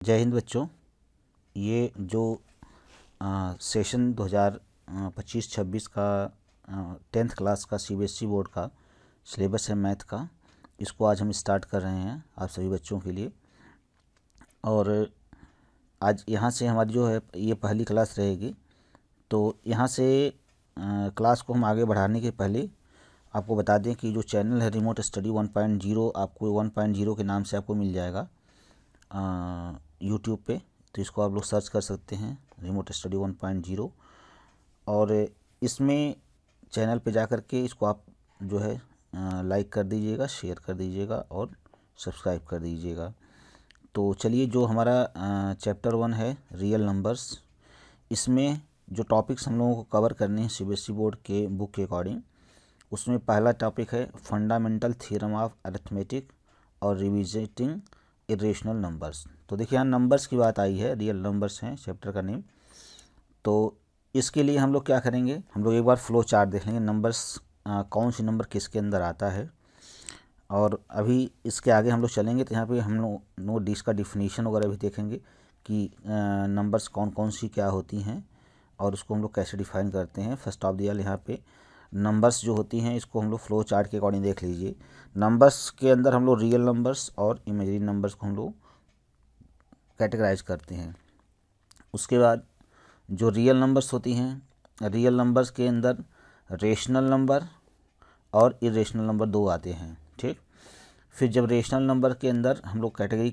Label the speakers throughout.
Speaker 1: जय हिंद बच्चों। ये जो सेशन 2025-26 का 10th क्लास का सीबीएसई बोर्ड का सिलेबस है मैथ का, इसको आज हम स्टार्ट कर रहे हैं आप सभी बच्चों के लिए। और आज यहाँ से हमारी जो है ये पहली क्लास रहेगी। तो यहाँ से क्लास को हम आगे बढ़ाने के पहले आपको बता दें कि जो चैनल है रिमोट स्टडी 1.0 आपको 1.0 के नाम से आपको मिल जाएगा यूट्यूब पे। तो इसको आप लोग सर्च कर सकते हैं रिमोट स्टडी 1.0, और इसमें चैनल पे जा कर के इसको आप जो है लाइक कर दीजिएगा, शेयर कर दीजिएगा और सब्सक्राइब कर दीजिएगा। तो चलिए, जो हमारा चैप्टर 1 है रियल नंबर्स, इसमें जो टॉपिक्स हम लोगों को कवर करने हैं सीबीएसई बोर्ड के बुक के अकॉर्डिंग, उसमें पहला टॉपिक है फंडामेंटल थ्योरम ऑफ अरिथमेटिक और रिविजिटिंग इरेशनल नंबर्स। तो देखिए यहाँ नंबर्स की बात आई है, रियल नंबर्स हैं चैप्टर का नेम। तो इसके लिए हम लोग क्या करेंगे, हम लोग एक बार फ्लो चार्ट देख लेंगे, नंबर्स कौन सी नंबर किसके अंदर आता है। और अभी इसके आगे हम लोग चलेंगे तो यहाँ पे हम लोग इसका डिफिनीशन वगैरह भी देखेंगे कि नंबर्स कौन कौन सी क्या होती हैं और उसको हम लोग कैसे डिफाइन करते हैं। फर्स्ट ऑफ द ऑल यहाँ पे नंबर्स जो होती हैं इसको हम लोग फ्लो चार्ट के अकॉर्डिंग देख लीजिए। नंबर्स के अंदर हम लोग रियल नंबर्स और इमेजिनरी नंबर्स को हम लोग कैटेगराइज करते हैं। उसके बाद जो रियल नंबर्स होती हैं, रियल नंबर्स के अंदर रेशनल नंबर और इरेशनल नंबर दो आते हैं, ठीक। फिर जब रेशनल नंबर के अंदर हम लोग कैटेगरी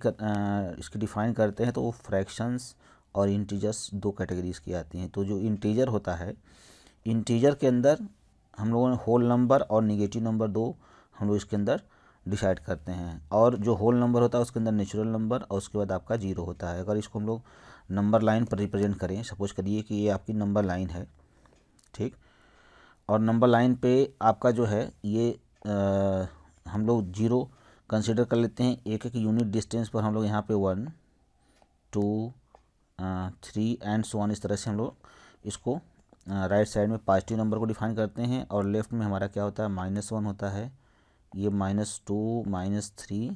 Speaker 1: इसकी डिफाइन करते हैं तो वो फ्रैक्शंस और इंटीजर्स दो कैटेगरीज की आती हैं। तो जो इंटीजर होता है, इंटीजर के अंदर हम लोगों ने होल नंबर और निगेटिव नंबर दो हम लोग इसके अंदर डिसाइड करते हैं। और जो होल नंबर होता है उसके अंदर नेचुरल नंबर और उसके बाद आपका जीरो होता है। अगर इसको हम लोग नंबर लाइन पर रिप्रेजेंट करें, सपोज करिए कि ये आपकी नंबर लाइन है, ठीक। और नंबर लाइन पे आपका जो है ये हम लोग जीरो कंसिडर कर लेते हैं। एक एक यूनिट डिस्टेंस पर हम लोग यहाँ पे 1, 2, 3 एंड सो ऑन, इस तरह से हम लोग इसको राइट साइड में पॉजिटिव नंबर को डिफाइन करते हैं और लेफ्ट में हमारा क्या होता है -1 होता है, ये -2, -3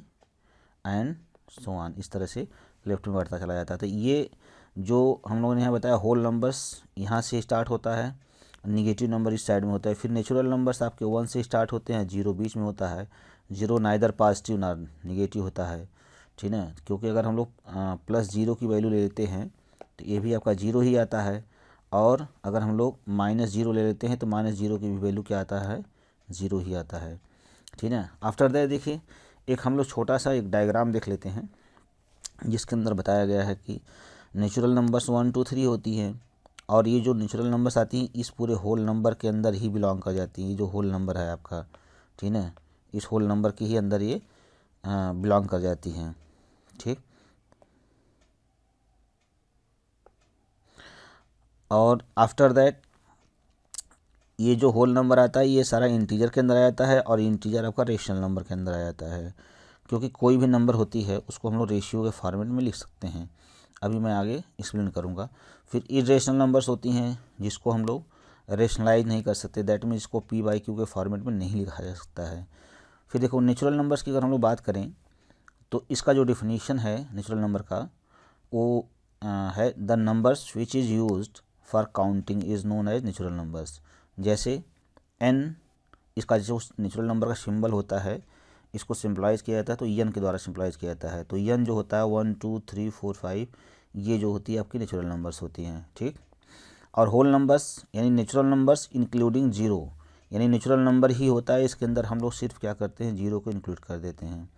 Speaker 1: एंड सो ऑन, इस तरह से लेफ्ट में बढ़ता चला जाता है। तो ये जो हम लोगों ने यहाँ बताया होल नंबर्स यहाँ से स्टार्ट होता है, निगेटिव नंबर इस साइड में होता है। फिर नेचुरल नंबर्स आपके 1 से स्टार्ट होते हैं, जीरो बीच में होता है। जीरो नाइदर पॉजिटिव ना निगेटिव होता है, ठीक है, क्योंकि अगर हम लोग +0 की वैल्यू ले लेते हैं तो ये भी आपका जीरो ही आता है। और अगर हम लोग -0 ले लेते हैं तो -0 की भी वैल्यू क्या आता है, ज़ीरो ही आता है, ठीक है। आफ्टर दैट देखिए एक हम लोग छोटा सा एक डायग्राम देख लेते हैं जिसके अंदर बताया गया है कि नेचुरल नंबर्स 1, 2, 3 होती हैं। और ये जो नेचुरल नंबर्स आती हैं इस पूरे होल नंबर के अंदर ही बिलोंग कर जाती हैं। ये जो होल नंबर है आपका, ठीक है, इस होल नंबर के ही अंदर ये बिलोंग कर जाती हैं, ठीक। और आफ्टर दैट ये जो होल नंबर आता है ये सारा इंटीजर के अंदर आ जाता है और इंटीजर आपका रेशनल नंबर के अंदर आ जाता है, क्योंकि कोई भी नंबर होती है उसको हम लोग रेशियो के फॉर्मेट में लिख सकते हैं। अभी मैं आगे एक्सप्लेन करूँगा। फिर इरेशनल नंबर्स होती हैं जिसको हम लोग रेशनलाइज नहीं कर सकते, दैट मीन्स इसको p/q के फॉर्मेट में नहीं लिखा जा सकता है। फिर देखो नेचुरल नंबर्स की अगर हम लोग बात करें तो इसका जो डिफिनीशन है नेचुरल नंबर का वो है the numbers which is used for counting is known as natural numbers. जैसे n, इसका जो नेचुरल नंबर का सिंबल होता है इसको सिंपलाइज किया जाता है तो n के द्वारा सिंपलाइज किया जाता है। तो n जो होता है 1, 2, 3, 4, 5, ये जो होती है आपकी नेचुरल नंबर्स होती हैं, ठीक। और होल नंबर्स यानी नेचुरल नंबर्स इंक्लूडिंग जीरो, यानी नेचुरल नंबर ही होता है, इसके अंदर हम लोग सिर्फ क्या करते हैं, जीरो को इंक्लूड कर देते हैं।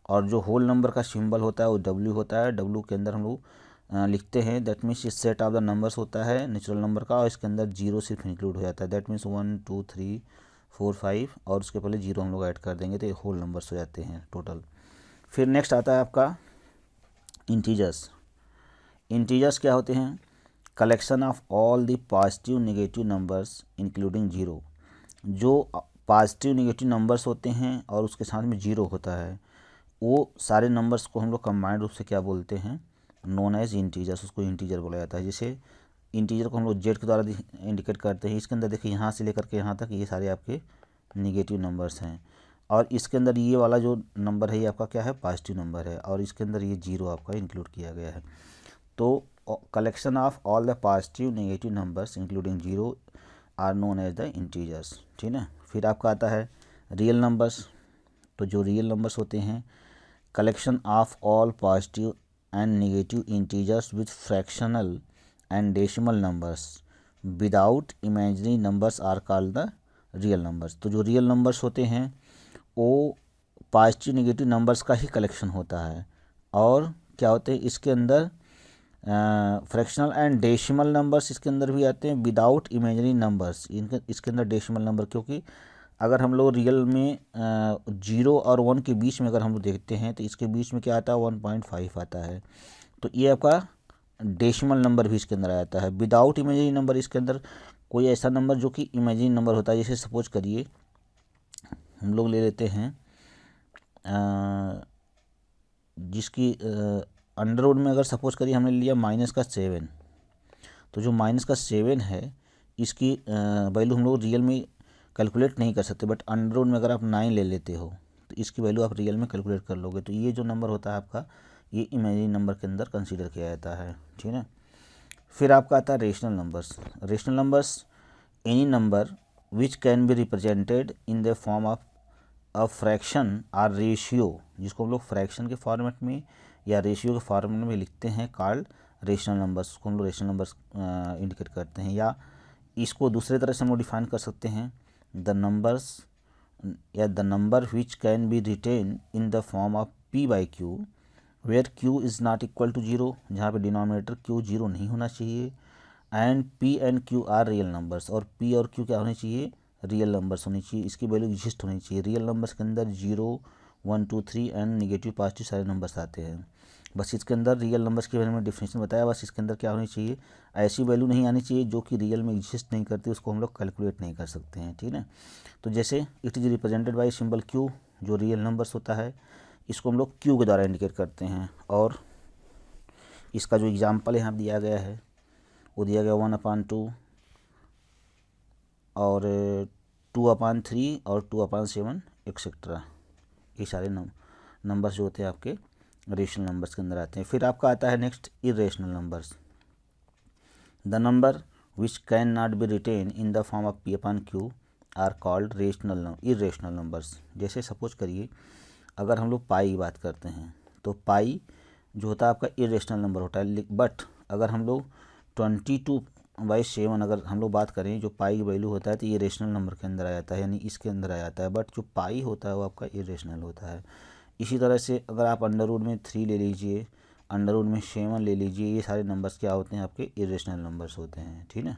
Speaker 1: और जो होल नंबर का सिंबल होता है वो W होता है, W के अंदर हम लोग लिखते हैं, दैट मीन्स इस सेट ऑफ द नंबर्स होता है नेचुरल नंबर का और इसके अंदर जीरो सिर्फ इंक्लूड हो जाता है, दैट मीन्स 1, 2, 3, 4, 5 और उसके पहले जीरो हम लोग ऐड कर देंगे तो ये होल नंबर्स हो जाते हैं टोटल। फिर नेक्स्ट आता है आपका इंटीजर्स। इंटीजर्स क्या होते हैं, collection of all the positive negative numbers including zero. जो पॉजिटिव नेगेटिव नंबर्स होते हैं और उसके साथ में जीरो होता है वो सारे नंबर्स को हम लोग कंबाइंड रूप से क्या बोलते हैं, नोन एज इंटीजर्स, उसको इंटीजर बोला जाता है। जैसे इंटीजर को हम लोग जेड के द्वारा इंडिकेट करते हैं। इसके अंदर देखिए यहाँ से लेकर के यहाँ तक ये सारे आपके निगेटिव नंबर्स हैं और इसके अंदर ये वाला जो नंबर है ये आपका क्या है, पॉजिटिव नंबर है, और इसके अंदर ये 0 आपका इंक्लूड किया गया है। तो collection of all the positive negative numbers including 0 are known as the integers, ठीक है। फिर आपका आता है रियल नंबर्स। तो जो रियल नंबर्स होते हैं, collection of all positive and negative integers with fractional and decimal numbers without imaginary numbers are called the real numbers. तो जो रियल नंबर्स होते हैं वो पॉजिटिव नेगेटिव नंबर्स का ही कलेक्शन होता है, और क्या होते हैं इसके अंदर फ्रैक्शनल एंड डेसिमल नंबर्स इसके अंदर भी आते हैं विदाउट इमेजिनरी नंबर्स। इसके अंदर डेसिमल नंबर, क्योंकि अगर हम लोग रियल में 0 और 1 के बीच में अगर हम लोग देखते हैं तो इसके बीच में क्या आता है, 1.5 आता है। तो ये आपका डेसिमल नंबर भी इसके अंदर आता है। विदाउट इमेजिनरी नंबर इसके अंदर कोई ऐसा नंबर जो कि इमेजिनरी नंबर होता है, जैसे सपोज करिए हम लोग ले लेते हैं जिसकी अंडर रूट में अगर सपोज करिए हमने लिया -7, तो जो -7 है इसकी वैल्यू हम लोग रियल में कैलकुलेट नहीं कर सकते, बट अंडर रूट में अगर आप 9 ले लेते हो तो इसकी वैल्यू आप रियल में कैलकुलेट कर लोगे। तो ये जो नंबर होता है आपका, ये इमेजिनरी नंबर के अंदर कंसीडर किया जाता है, ठीक है। फिर आपका आता है rational numbers. Rational numbers any number which can be represented in the form of a fraction और रेशियो, जिसको हम लोग फ्रैक्शन के फॉर्मेट में या रेशियो के फॉर्मेट में लिखते हैं, कॉल्ड रेशनल नंबर्स को हम लोग रेशनल नंबर्स इंडिकेट करते हैं। या इसको दूसरे तरह से हम लोग डिफाइन कर सकते हैं, द नंबर्स या the number which can be written in the form of p/q where q is not equal to 0, जहाँ पे डिनोमिनेटर q 0 नहीं होना चाहिए, and p and q are real numbers, और p और q क्या होने चाहिए, रियल नंबर्स होनी चाहिए, इसकी वैल्यू एग्जिस्ट होनी चाहिए। रियल नंबर्स के अंदर 0, 1, 2, 3 एंड नेगेटिव पॉजिटिव सारे नंबर्स आते हैं। बस इसके अंदर रियल नंबर्स के बारे में डिफिनेशन बताया, बस इसके अंदर क्या होनी चाहिए, ऐसी वैल्यू नहीं आनी चाहिए जो कि रियल में एग्जिस्ट नहीं करती, उसको हम लोग कैलकुलेट नहीं कर सकते हैं, ठीक है। तो जैसे it is represented by symbol q, जो रियल नंबर्स होता है इसको हम लोग q के द्वारा इंडिकेट करते हैं। और इसका जो एग्जाम्पल यहाँ दिया गया है वो दिया गया 1/2 और 2/3 और 2/7 एक्सेट्रा। ये सारे नंबर्स जो होते हैं आपके रेशनल नंबर्स के अंदर आते हैं। फिर आपका आता है next irrational numbers. The number which can not be written in the form of p/q are called irrational numbers. जैसे सपोज करिए अगर हम लोग पाई की बात करते हैं तो पाई जो होता है आपका इरेशनल नंबर होता है, बट अगर हम लोग 22/7 अगर हम लोग बात करें, जो पाई की वैल्यू होता है तो ये रेशनल नंबर के अंदर आ जाता है, यानी इसके अंदर आ जाता है, बट जो पाई होता है वो आपका इरेशनल होता है। इसी तरह से अगर आप अंडर रूट में 3 ले लीजिए, अंडर रूट में 7 ले लीजिए, ये सारे नंबर्स क्या होते हैं, आपके इरेशनल नंबर्स होते हैं, ठीक है,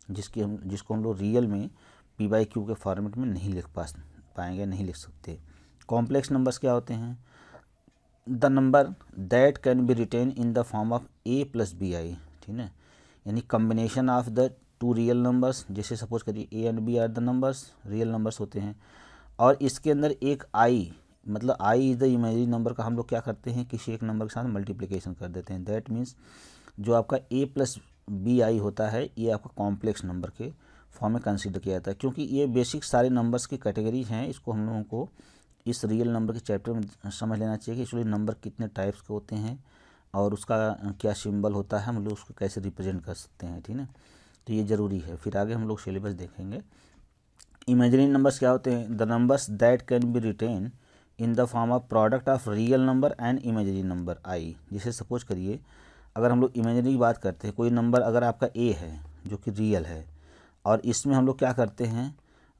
Speaker 1: जिसको हम लोग रियल में p/q के फॉर्मेट में नहीं लिख पाएंगे, नहीं लिख सकते। कॉम्प्लेक्स नंबर्स क्या होते हैं, the number that can be written in the form of a + bi, ठीक है, यानी combination of the 2 real numbers. जैसे सपोज करिए a and b are the numbers, real numbers होते हैं, और इसके अंदर एक i, मतलब i is the imaginary number का हम लोग क्या करते हैं, किसी एक नंबर के साथ मल्टीप्लिकेशन कर देते हैं। दैट मीन्स जो आपका a + bi होता है ये आपका कॉम्प्लेक्स नंबर के फॉर्म में कंसीडर किया जाता है, क्योंकि ये बेसिक सारे नंबर्स की कैटेगरीज हैं। इसको हम लोगों को इस रियल नंबर के चैप्टर में समझ लेना चाहिए कि एक्चुअली नंबर कितने टाइप्स के होते हैं और उसका क्या सिंबल होता है, हम लोग उसको कैसे रिप्रेजेंट कर सकते हैं, ठीक है। तो ये ज़रूरी है। फिर आगे हम लोग सिलेबस देखेंगे। इमेजिनरी नंबर्स क्या होते हैं, the numbers that can be written in the form of product of real number and imaginary number i. जैसे सपोज करिए अगर हम लोग इमेजिनरी की बात करते हैं, कोई नंबर अगर आपका a है जो कि रियल है, और इसमें हम लोग क्या करते हैं,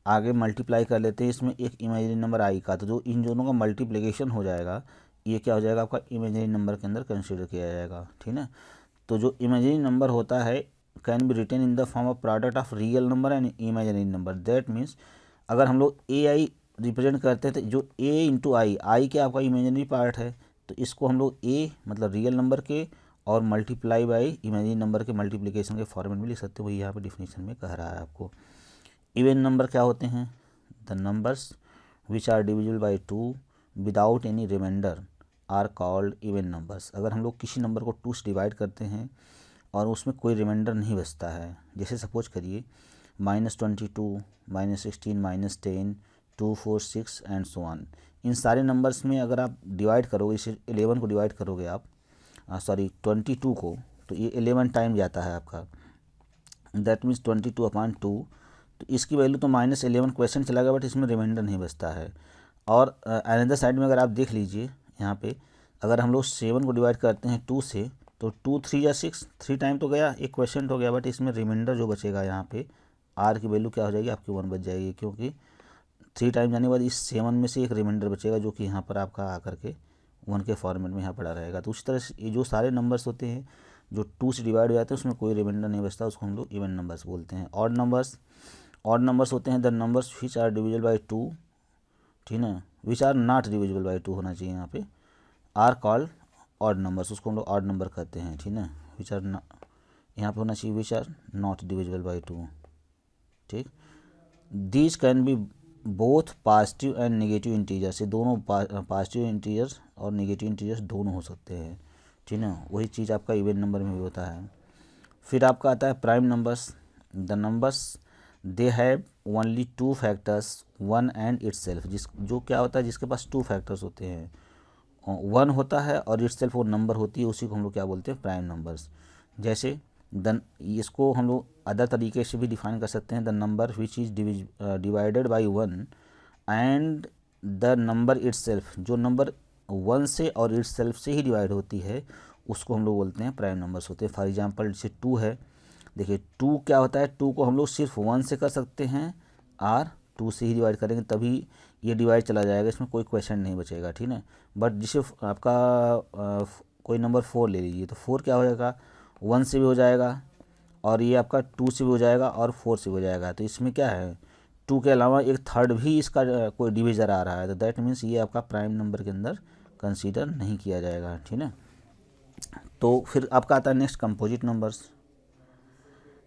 Speaker 1: आगे मल्टीप्लाई कर लेते हैं इसमें एक इमेजिनरी नंबर आई का, तो जो इन दोनों का मल्टीप्लिकेशन हो जाएगा ये क्या हो जाएगा, आपका इमेजिनरी नंबर के अंदर कंसीडर किया जाएगा, ठीक है। तो जो इमेजिनरी नंबर होता है can be written in the form of product of real number and imaginary number. That means अगर हम लोग ए आई रिप्रेजेंट करते हैं तो जो a इंटू आई क्या आपका इमेजिनरी पार्ट है, तो इसको हम लोग a मतलब रियल नंबर के और मल्टीप्लाई बाई इमेजिनरी नंबर के मल्टीप्लिकेशन के फॉर्मेट में लिख सकते हो, वही यहाँ पे डिफिनीशन में कह रहा है आपको। इवन नंबर क्या होते हैं, the numbers which are divisible by 2 without any remainder are called even numbers. अगर हम लोग किसी नंबर को 2 से डिवाइड करते हैं और उसमें कोई रिमाइंडर नहीं बचता है, जैसे सपोज करिए -22, -16, -10, 2 4 6 एंड सो ऑन। इन सारे नंबर्स में अगर आप डिवाइड करोगे, इसे 11 को डिवाइड करोगे आप, सॉरी 22 को, तो ये 11 टाइम जाता है आपका, दैट मीन्स 22/2। तो इसकी वैल्यू तो -11 क्वेश्चन चला गया, बट इसमें रिमाइंडर नहीं बचता है। और अनदर साइड में अगर आप देख लीजिए यहाँ पे, अगर हम लोग 7 को डिवाइड करते हैं 2 से, तो 2 3 या 6, 3 टाइम तो गया, एक क्वेश्चन तो गया, बट इसमें रिमाइंडर जो बचेगा यहाँ पे आर की वैल्यू क्या हो जाएगी आपकी 1 बच जाएगी, क्योंकि 3 टाइम जाने के बाद इस 7 में से एक रिमाइंडर बचेगा जो कि यहाँ पर आपका आकर के 1 के फॉर्मेट में यहाँ पड़ा रहेगा। तो उस तरह से ये जो सारे नंबर्स होते हैं जो 2 से डिवाइड हो जाते हैं उसमें कोई रिमाइंडर नहीं बचता, उसको हम लोग इवन नंबर्स बोलते हैं। ऑड नंबर्स होते हैं the numbers which are divisible by 2, ठीक है, which are not divisible by 2 होना चाहिए यहाँ पे, आर कॉल्ड ऑड नंबर्स, उसको हम लोग ऑड नंबर कहते हैं, ठीक है। विच आर यहाँ पे होना चाहिए which are not divisible by 2, ठीक। These can be both positive and negative integers, ये दोनों पॉजिटिव इंटीजर्स और नेगेटिव इंटीजर्स दोनों हो सकते हैं, ठीक है। वही चीज़ आपका इवन नंबर में भी होता है। फिर आपका आता है prime numbers, the numbers they have only 2 factors 1 and itself, जो क्या होता है जिसके पास 2 फैक्टर्स होते हैं, 1 होता है और इट्सेल्फ वो नंबर होती है, उसी को हम लोग क्या बोलते हैं प्राइम नंबर्स। जैसे इसको हम लोग अदर तरीके से भी डिफाइन कर सकते हैं, the number which is divided by 1 and the number itself, जो नंबर 1 से और इट्सेल्फ से ही डिवाइड होती है उसको हम लोग बोलते हैं प्राइम नंबर्स होते हैं। फॉर एग्जांपल जैसे 2 है, देखिए 2 क्या होता है, 2 को हम लोग सिर्फ 1 से कर सकते हैं और 2 से ही डिवाइड करेंगे तभी ये डिवाइड चला जाएगा, इसमें कोई क्वेश्चन नहीं बचेगा, ठीक है। बट जिसे आपका कोई नंबर 4 ले लीजिए, तो 4 क्या हो जाएगा, 1 से भी हो जाएगा और ये आपका 2 से भी हो जाएगा और 4 से भी हो जाएगा। तो इसमें क्या है, 2 के अलावा एक थर्ड भी इसका कोई डिविज़र आ रहा है, तो दैट मीन्स ये आपका प्राइम नंबर के अंदर कंसीडर नहीं किया जाएगा, ठीक है। तो फिर आपका आता है next composite numbers,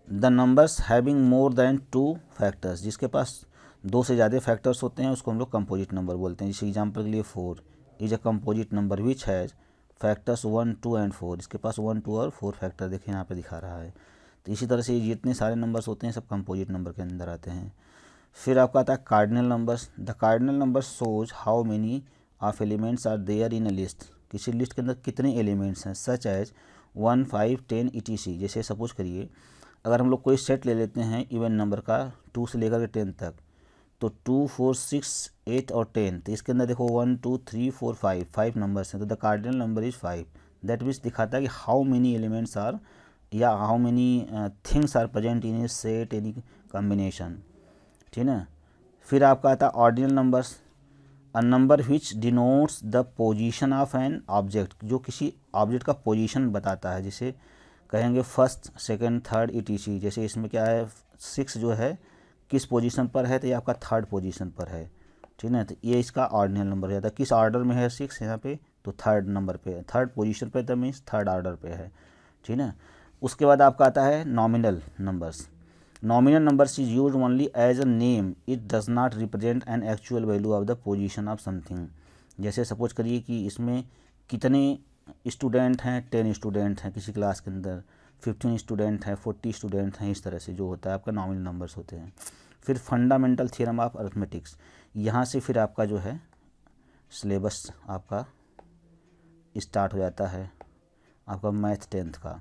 Speaker 1: the numbers having more than 2 factors, जिसके पास 2 से ज़्यादा फैक्टर्स होते हैं उसको हम लोग कंपोजिट नंबर बोलते हैं। जैसे एग्जांपल के लिए 4 is a composite number which has factors 1 2 and 4, इसके पास 1 2 और 4 फैक्टर देखिए यहाँ पे दिखा रहा है। तो इसी तरह से जितने सारे नंबर्स होते हैं सब कंपोजिट नंबर के अंदर आते हैं। फिर आपका आता है cardinal numbers, the cardinal number shows how many of elements are there in a list, किसी लिस्ट के अंदर कितने एलिमेंट्स हैं, सच एज 1 5 10 etc। जैसे सपोज करिए अगर हम लोग कोई सेट ले लेते हैं इवन नंबर का 2 से लेकर के 10 तक, तो 2 4 6 8 और 10, तो इसके अंदर देखो 1 2 3 4 5 नंबर्स हैं, तो the cardinal number is 5। That means दिखाता है कि हाउ मेनी एलिमेंट्स आर या how many things are present in a set any combination, ठीक है। फिर आपका आता है ordinal numbers, a number which denotes the position of an object, जो किसी ऑब्जेक्ट का पोजीशन बताता है, जैसे कहेंगे फर्स्ट सेकंड थर्ड etc। जैसे इसमें क्या है 6 जो है किस पोजीशन पर है, तो ये आपका थर्ड पोजीशन पर है, ठीक है। तो ये इसका ऑर्डिनल नंबर है, किस ऑर्डर में है 6 यहाँ पे, तो थर्ड नंबर पे, थर्ड पोजीशन पे, तो मीन्स थर्ड ऑर्डर पे है, ठीक है। उसके बाद आपका आता है nominal numbers, nominal numbers is used only as a name, it does not represent an actual value of the position of something. जैसे सपोज करिए कि इसमें कितने स्टूडेंट हैं, 10 स्टूडेंट हैं किसी क्लास के अंदर, 15 स्टूडेंट हैं, 40 स्टूडेंट हैं, इस तरह से जो होता है आपका नॉमिनल नंबर्स होते हैं। फिर फंडामेंटल थ्योरम ऑफ अरिथमेटिक्स, यहाँ से फिर आपका जो है सिलेबस आपका स्टार्ट हो जाता है आपका मैथ 10th का।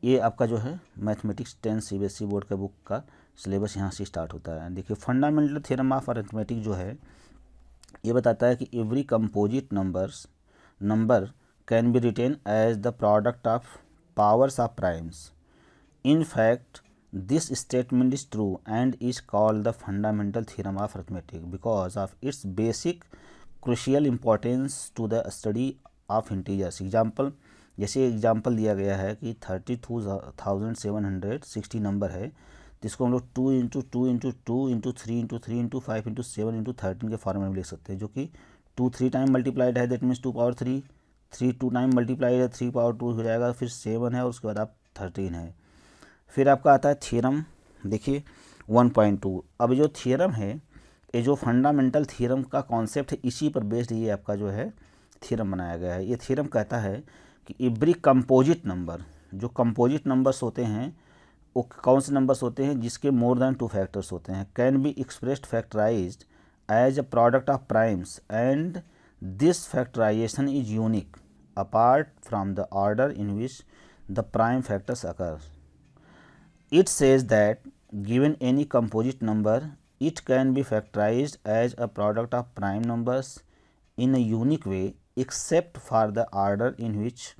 Speaker 1: ये आपका जो है मैथमेटिक्स 10 CBSE बोर्ड का बुक का सिलेबस यहाँ से स्टार्ट होता है। देखिए फंडामेंटल थ्योरम ऑफ अरिथमेटिक जो है ये बताता है कि every composite number can be written as the product of powers of primes. In fact, this statement is true and is called the fundamental theorem of arithmetic because of its basic crucial importance to the study of integers. Example, जैसे example दिया गया है कि 32,760 number है, तो इसको हम लोग 2 × 2 × 2 × 3 × 3 × 5 × 7 × 13 के फॉर्म में लिख सकते हैं, जो कि 2 3 टाइम मल्टीप्लाइड है, that means 2 power 3, 3 2 time multiply है 3 पावर 2 हो जाएगा, फिर 7 है और उसके बाद आप 13 है। फिर आपका आता है थ्योरम, देखिए 1.2। अब जो थ्योरम है ये जो फंडामेंटल थ्योरम का कॉन्सेप्ट है इसी पर बेस्ड ये आपका जो है थ्योरम बनाया गया है। ये थ्योरम कहता है कि एवरी कंपोजिट नंबर, जो कंपोजिट नंबर्स होते हैं वो कौन से नंबर्स होते हैं जिसके मोर देन 2 फैक्टर्स होते हैं, can be expressed factorised as a product of primes, and this factorization is unique apart from the order in which the prime factors occur. It says that given any composite number, it can be factorized as a product of prime numbers in a unique way except for the order in which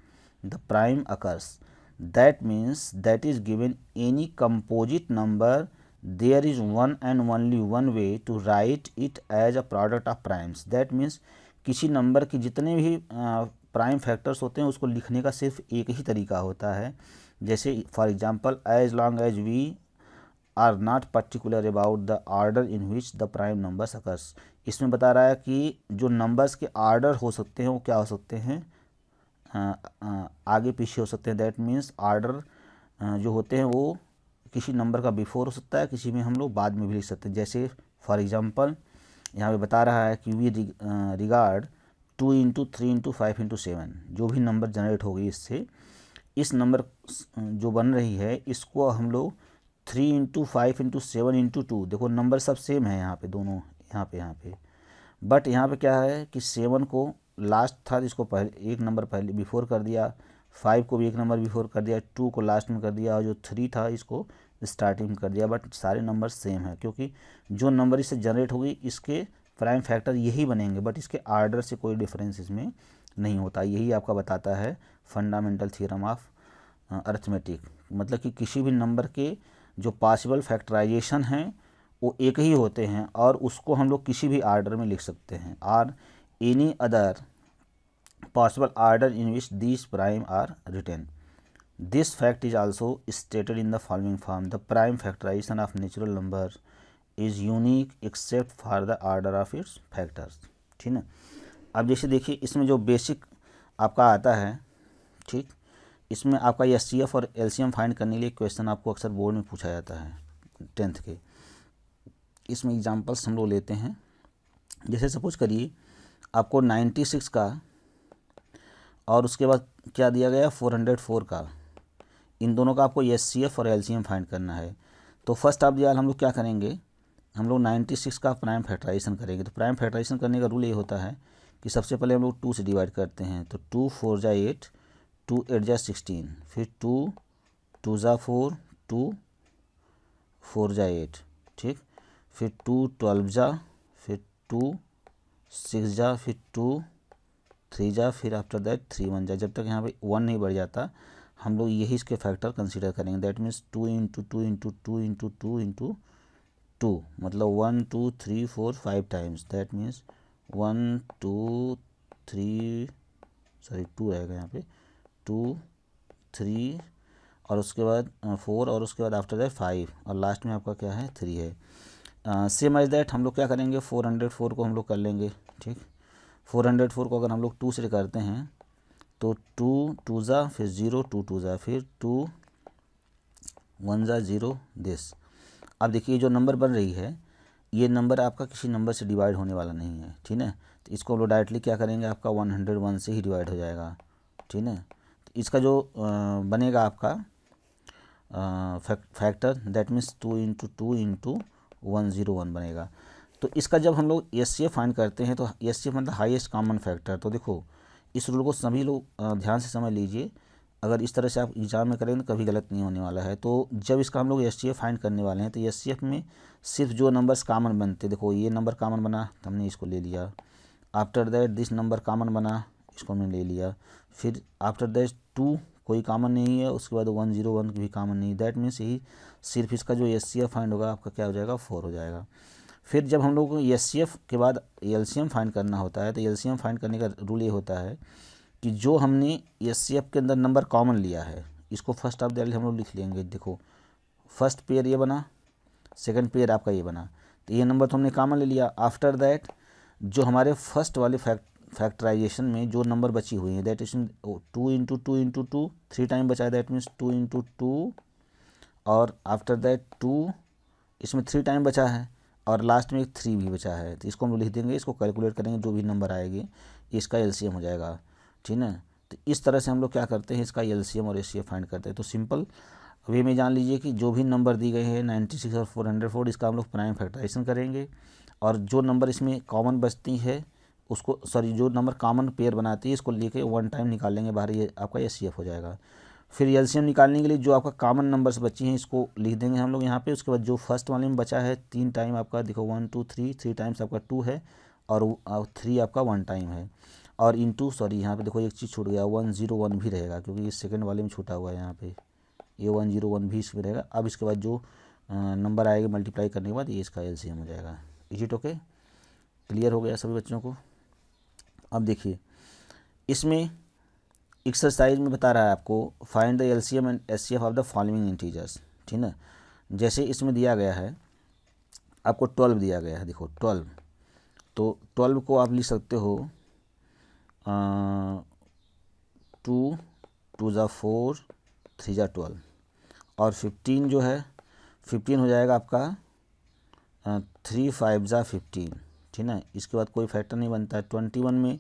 Speaker 1: the prime occurs. That means that is given any composite number, there is one and only one way to write it as a product of primes. That means किसी number के जितने भी prime factors होते हैं उसको लिखने का सिर्फ एक ही तरीका होता है. जैसे for example, as long as we are not particular about the order in which the prime numbers occurs. इसमें बता रहा है कि जो नंबर्स के ऑर्डर हो सकते हैं वो क्या हो सकते हैं, आगे पीछे हो सकते हैं. दैट मीन्स ऑर्डर जो होते हैं वो किसी नंबर का बिफोर हो सकता है, किसी में हम लोग बाद में भी लिख सकते हैं. जैसे फॉर एग्जांपल यहाँ पे बता रहा है कि we regard 2 into 3 into 5 into 7, जो भी नंबर जनरेट होगी इससे, इस नंबर जो बन रही है इसको हम लोग 3 इंटू 5 इंटू 7 इंटू 2, देखो नंबर सब सेम है यहाँ पे दोनों, यहाँ पे बट यहाँ पे क्या है कि 7 को लास्ट था इसको पहले एक नंबर पहले बिफोर कर दिया, 5 को भी एक नंबर बिफोर कर दिया, 2 को लास्ट में कर दिया, और जो 3 था इसको स्टार्टिंग में कर दिया. बट सारे नंबर सेम है क्योंकि जो नंबर इससे जनरेट होगी इसके प्राइम फैक्टर यही बनेंगे, बट इसके आर्डर से कोई डिफरेंस इसमें नहीं होता. यही आपका बताता है फंडामेंटल थ्योरम ऑफ अरिथमेटिक. मतलब कि किसी भी नंबर के जो पॉसिबल फैक्टराइजेशन हैं वो एक ही होते हैं और उसको हम लोग किसी भी आर्डर में लिख सकते हैं. और any other possible order in which these prime are written. This fact is also stated in the following form: the prime factorization of natural number is unique except for the order of its factors. ठीक है. अब जैसे देखिए इसमें जो basic आपका आता है, ठीक, इसमें आपका एचसीएफ और एलसीएम फाइंड करने के लिए क्वेश्चन आपको अक्सर बोर्ड में पूछा जाता है 10th के. इसमें एग्जांपल्स हम लोग लेते हैं. जैसे सपोज करिए आपको 96 का और उसके बाद क्या दिया गया 404 का, इन दोनों का आपको एचसीएफ और एलसीएम फाइंड करना है. तो फर्स्ट ऑफ ऑल हम लोग क्या करेंगे, हम लोग 96 का प्राइम फैक्टराइजेशन करेंगे. तो प्राइम फैक्टराइजेशन करने का रूल ये होता है कि सबसे पहले हम लोग 2 से डिवाइड करते हैं. तो 2 4 जा 8, 2 8 जा 16, फिर 2 2 जा 4, 2 4 जा 8, ठीक, फिर 2 12 जा, फिर 2 6 जा, फिर 2 3 जा, फिर आफ्टर दैट 3 1 जा. जब तक यहाँ पे 1 नहीं बढ़ जाता हम लोग यही इसके फैक्टर कंसीडर करेंगे. That means 2 into 2 into 2 into 2 into 2, मतलब 1 2 3 4 5 टाइम्स. दैट मीन्स 1 2 3 सॉरी 2 रहेगा यहाँ पे, 2 3 और उसके बाद 4 और उसके बाद आफ्टर दैट 5 और लास्ट में आपका क्या है 3 है. सेम एज दैट हम लोग क्या करेंगे 404 को हम लोग कर लेंगे. ठीक, 404 को अगर हम लोग 2 से करते हैं तो 2 2 जा, फिर 0 2 2 जा, फिर 2 1 जा 0 दिस. अब देखिए जो नंबर बन रही है ये नंबर आपका किसी नंबर से डिवाइड होने वाला नहीं है. ठीक है, तो इसको हम लोग डायरेक्टली क्या करेंगे, आपका 101 से ही डिवाइड हो जाएगा. ठीक है, तो इसका जो बनेगा आपका factor that means 2 into 2 into 101 बनेगा. तो इसका जब हम लोग एचसीएफ फाइंड करते हैं तो एचसीएफ मतलब हाईएस्ट कॉमन फैक्टर. तो देखो इस रूल को सभी लोग ध्यान से समझ लीजिए. अगर इस तरह से आप एग्जाम में करेंगे तो कभी गलत नहीं होने वाला है. तो जब इसका हम लोग एचसीएफ फाइंड करने वाले हैं तो एचसीएफ में सिर्फ जो नंबर्स कॉमन बनते, देखो ये नंबर कॉमन बना तो हमने इसको ले लिया. After that this number common बना, इसको हमने ले लिया. फिर आफ्टर दैट 2 कोई कॉमन नहीं है, उसके बाद 101 भी कॉमन नहीं. दैट मीन्स यही सिर्फ इसका जो एचसीएफ फाइंड होगा आपका क्या हो जाएगा 4 हो जाएगा. फिर जब हम लोग को एचसीएफ के बाद एलसीएम फाइंड करना होता है तो एलसीएम फाइंड करने का रूल ये होता है कि जो हमने एचसीएफ के अंदर नंबर कॉमन लिया है इसको फर्स्ट ऑफ द हम लोग लिख लेंगे. देखो फर्स्ट पेयर ये बना, सेकंड पेयर आपका ये बना, तो ये नंबर तो हमने कॉमन ले लिया. आफ्टर दैट जो हमारे फर्स्ट वाले फैक्टराइजेशन में जो नंबर बची हुई है that is 2 into 2 into 2 3 time बचा है. दैट मीन्स 2 इंटू 2 और आफ्टर दैट 2 इसमें 3 टाइम बचा है और लास्ट में एक 3 भी बचा है. तो इसको हम लोग लिख देंगे, इसको कैलकुलेट करेंगे, जो भी नंबर आएगी इसका एलसीएम हो जाएगा. ठीक है, तो इस तरह से हम लोग क्या करते हैं इसका एलसीएम और एचसीएफ फाइंड करते हैं. तो सिंपल वे में जान लीजिए कि जो भी नंबर दी गई है 96 और 404 इसका हम लोग प्राइम फैक्टराइजेशन करेंगे और जो नंबर इसमें कॉमन बचती है उसको, सॉरी, जो नंबर कॉमन पेयर बनाती है इसको लेके वन टाइम निकाल लेंगे बाहर, ये आपका एचसीएफ हो जाएगा। फिर एलसीएम निकालने के लिए जो आपका कॉमन नंबर्स बची हैं इसको लिख देंगे हम लोग यहाँ पे। उसके बाद जो फर्स्ट वाले में बचा है 3 टाइम आपका, देखो 1 2 3, 3 टाइम्स आपका 2 है और 3 आपका 1 टाइम है। और इनटू, सॉरी यहाँ पे देखो एक चीज़ छूट गया, 101 भी रहेगा क्योंकि ये सेकंड वाले में छूटा हुआ है यहाँ पे, ये 101 भी इसमें रहेगा। अब इसके बाद जो नंबर आएगा मल्टीप्लाई करने के बाद ये इसका एलसीएम हो जाएगा। Is it okay? क्लियर हो गया सभी बच्चों को? अब देखिए इसमें एक्सरसाइज में बता रहा है आपको find the LCM and HCF of the following integers, ठीक है। जैसे इसमें दिया गया है आपको 12 दिया गया है, देखो 12, तो 12 को आप लिख सकते हो 2 2 ज़ा 4 3 ज़ा 12, और 15 जो है 15 हो जाएगा आपका 3 5 ज़ा 15, ठीक है। इसके बाद कोई फैक्टर नहीं बनता है। 21 में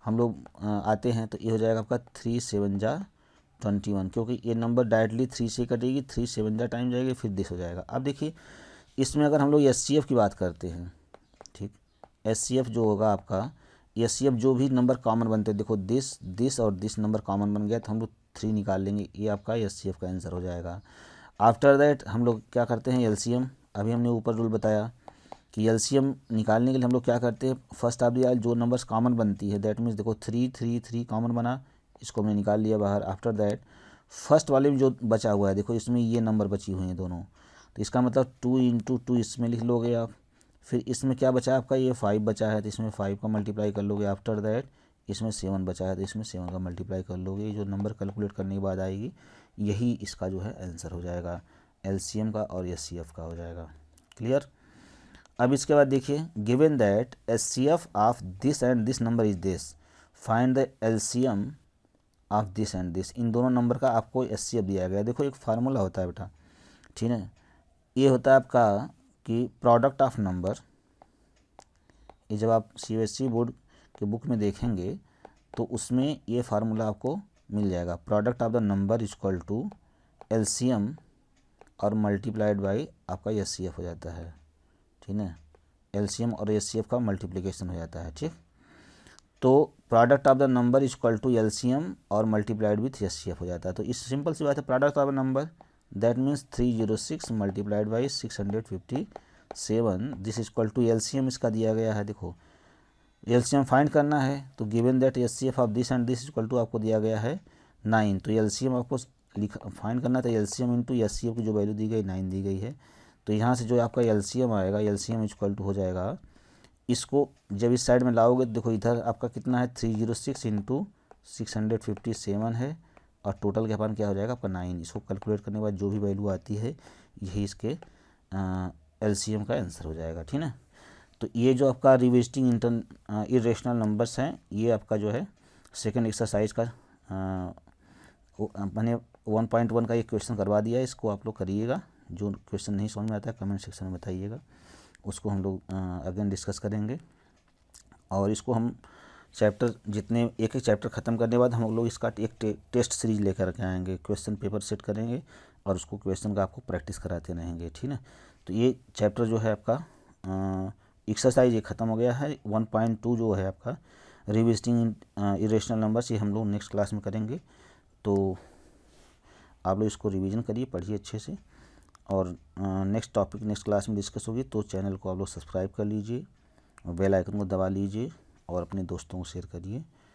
Speaker 1: हम लोग आते हैं तो ये हो जाएगा आपका 3 7 ज़ा 21, क्योंकि ये नंबर डायरेक्टली 3 से कटेगी, 3 7 ज़ा टाइम जाएगी, फिर दिस हो जाएगा। अब देखिए इसमें अगर हम लोग एचसीएफ की बात करते हैं, ठीक, एचसीएफ जो होगा आपका, एचसीएफ जो भी नंबर कॉमन बनते हैं, देखो दिस और दिस नंबर कॉमन बन गया तो हम लोग 3 निकाल लेंगे, ये आपका एचसीएफ का आंसर हो जाएगा। आफ्टर दैट हम लोग क्या करते हैं, एलसीएम। अभी हमने ऊपर रूल बताया कि एलसीएम निकालने के लिए हम लोग क्या करते हैं, फर्स्ट ऑफ द जो नंबर्स कॉमन बनती है, दैट मीन्स देखो 3 3 3 कॉमन बना, इसको हमने निकाल लिया बाहर। आफ्टर दैट फर्स्ट वाले में जो बचा हुआ है, देखो इसमें ये नंबर बची हुई हैं दोनों, तो इसका मतलब 2 × 2 इसमें लिख लोगे आप। फिर इसमें क्या बचा आपका, ये 5 बचा है तो इसमें 5 का मल्टीप्लाई कर लोगे। आफ्टर दैट इसमें 7 बचा है तो इसमें 7 का मल्टीप्लाई कर लोगे। ये जो नंबर कैलकुलेट करने के बाद आएगी यही इसका जो है आंसर हो जाएगा, एलसीएम का और एचसीएफ का हो जाएगा। क्लियर? अब इसके बाद देखिए, given that HCF of this and this number is this, find the LCM of this and this. इन दोनों नंबर का आपको एचसीएफ दिया गया। देखो एक फार्मूला होता है बेटा, ठीक है, ये होता है आपका कि प्रोडक्ट ऑफ नंबर, ये जब आप सीबीएसई बोर्ड के बुक में देखेंगे तो उसमें ये फार्मूला आपको मिल जाएगा। Product of the number is equal to LCM और मल्टीप्लाइड बाई आपका एचसीएफ हो जाता है, ठीक है। एलसीएम और एचसीएफ का मल्टीप्लिकेशन हो जाता है, ठीक। तो product of the number is equal to LCM और मल्टीप्लाइड विथ एचसीएफ हो जाता है। तो इस सिंपल सी बात है, product of the number that means 306 multiplied by 657, this is equal to LCM इसका दिया गया है। देखो एलसीएम फाइंड करना है तो given that HCF of this and this is equal to आपको दिया गया है 9, तो एलसीएम आपको फाइंड करना था, एलसीएम इंटू एचसीएफ की जो वैल्यू दी गई 9 दी गई है। तो यहाँ से जो आपका एलसीएम आएगा, एलसीएम इज इक्वल टू हो जाएगा, इसको जब इस साइड में लाओगे तो देखो इधर आपका कितना है 306 इंटू 657 है, और टोटल के अपन क्या हो जाएगा आपका 9। इसको कैलकुलेट करने के बाद जो भी वैल्यू आती है यही इसके एलसीएम का आंसर हो जाएगा, ठीक है। तो ये जो आपका रिविजिटिंग इरेशनल नंबर्स हैं, ये आपका जो है सेकंड एक्सरसाइज का मैंने 1.1 का ये क्वेश्चन करवा दिया है। इसको आप लोग करिएगा, जो क्वेश्चन नहीं समझ में आता है कमेंट सेक्शन में बताइएगा, उसको हम लोग अगेन डिस्कस करेंगे। और इसको हम चैप्टर जितने एक एक चैप्टर ख़त्म करने के बाद हम लोग इसका एक टेस्ट सीरीज लेकर के आएंगे, क्वेश्चन पेपर सेट करेंगे और उसको क्वेश्चन का आपको प्रैक्टिस कराते रहेंगे, ठीक है। तो ये चैप्टर जो है आपका एक्सरसाइज ये ख़त्म हो गया है। 1.2 जो है आपका रिविजिटिंग इरेशनल नंबर्स, ये हम लोग नेक्स्ट क्लास में करेंगे। तो आप लोग इसको रिवीजन करिए, पढ़िए अच्छे से, और नेक्स्ट टॉपिक नेक्स्ट क्लास में डिस्कस होगी। तो चैनल को आप लोग सब्सक्राइब कर लीजिए और बेल आइकन को दबा लीजिए और अपने दोस्तों को शेयर करिए।